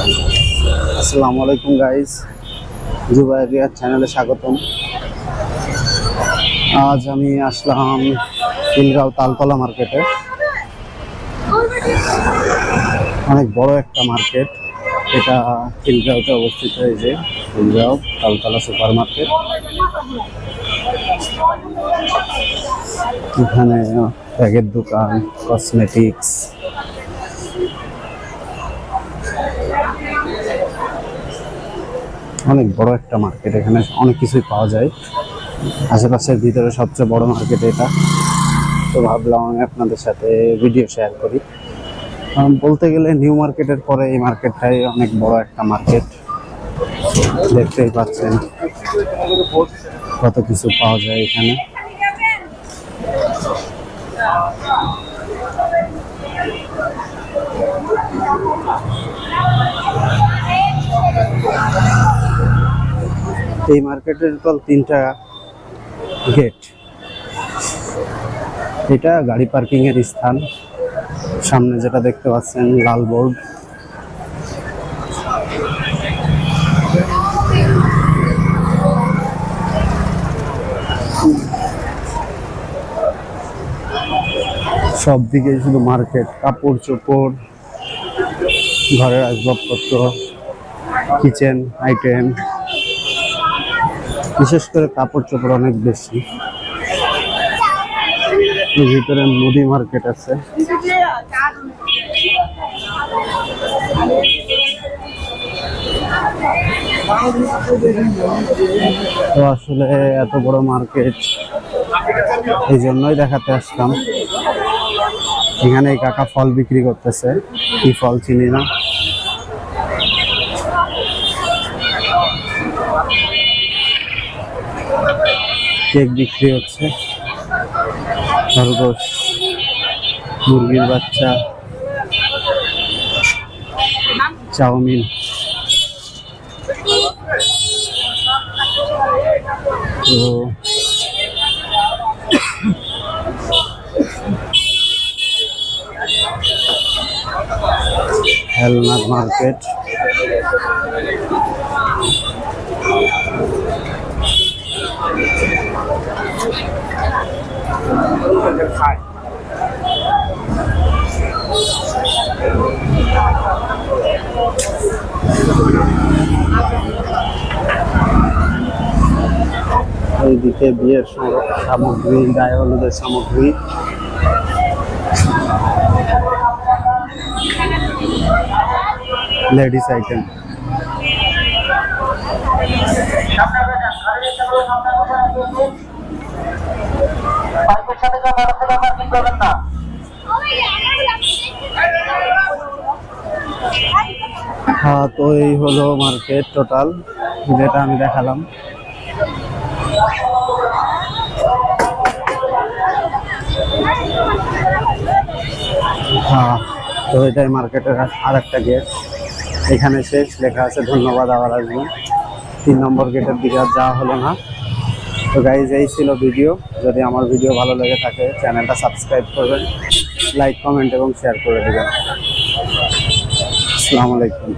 আসসালামু আলাইকুম গাইস, জুবাইরিয়া চ্যানেলে স্বাগতম। আজ আমি আসলাম খিলগাঁও তালতলা মার্কেটে। অনেক বড় একটা মার্কেট, এটা খিলগাঁওতে অবস্থিত। এই যে খিলগাঁও তালতলা সুপার মার্কেট। এখানে ব্যাগের দোকান, কসমেটিক্স, অনেক বড় একটা মার্কেট। এখানে অনেক কিছুই পাওয়া যায়। আশেপাশের ভিতরে সবচেয়ে বড় মার্কেট এটা। তো ভাবলাম আমি আপনাদের সাথে ভিডিও শেয়ার করি। বলতে গেলে নিউ মার্কেটের পরে এই মার্কেটটাই অনেক বড় একটা মার্কেট। দেখতেই পাচ্ছেন কত কিছু পাওয়া যায় এখানে। এই মার্কেটের টোটাল 3টা গেট। এটা গাড়ি পার্কিং এর স্থান। সামনে যেটা দেখতে পাচ্ছেন লাল বোর্ড। সব দিকে শুধু মার্কেট, কাপড় চোপড়, ঘরের আসবাবপত্র, কিচেন আইটেম, বিশেষ করে কাপড় চোপড় অনেক বেশি। ভিতরে মুদি মার্কেট আছে। তো আসলে এত বড় মার্কেট এই জন্যই দেখাতে আসলাম। এখানে কাকা ফল বিক্রি করতেছে, কি ফল চিনি না। কেক বিক্রি হচ্ছে, খরগোশ, মুরগির বাচ্চা, চাউমিন। তো হেলনার মার্কেট। এইদিকে বিয়ের সামগ্রী, গায়ে হলুদের সামগ্রী, লেডিস আইটেম। হ্যাঁ, তো এই হলো মার্কেট টোটাল, যেটা আমি দেখালাম। হ্যাঁ, তো এটাই মার্কেটের আর একটা গেট। এখানে শেষ, লেখা আছে ধন্যবাদ, আবার আসবেন। 3 নম্বর গেটের দিকে আর যাওয়া হলো না। তো গাইজ, এই ছিল ভিডিও। যদি আমার ভিডিও ভালো লেগে থাকে চ্যানেলটা সাবস্ক্রাইব করবেন, লাইক, কমেন্ট এবং শেয়ার করে দেবেন। আসসালামু আলাইকুম।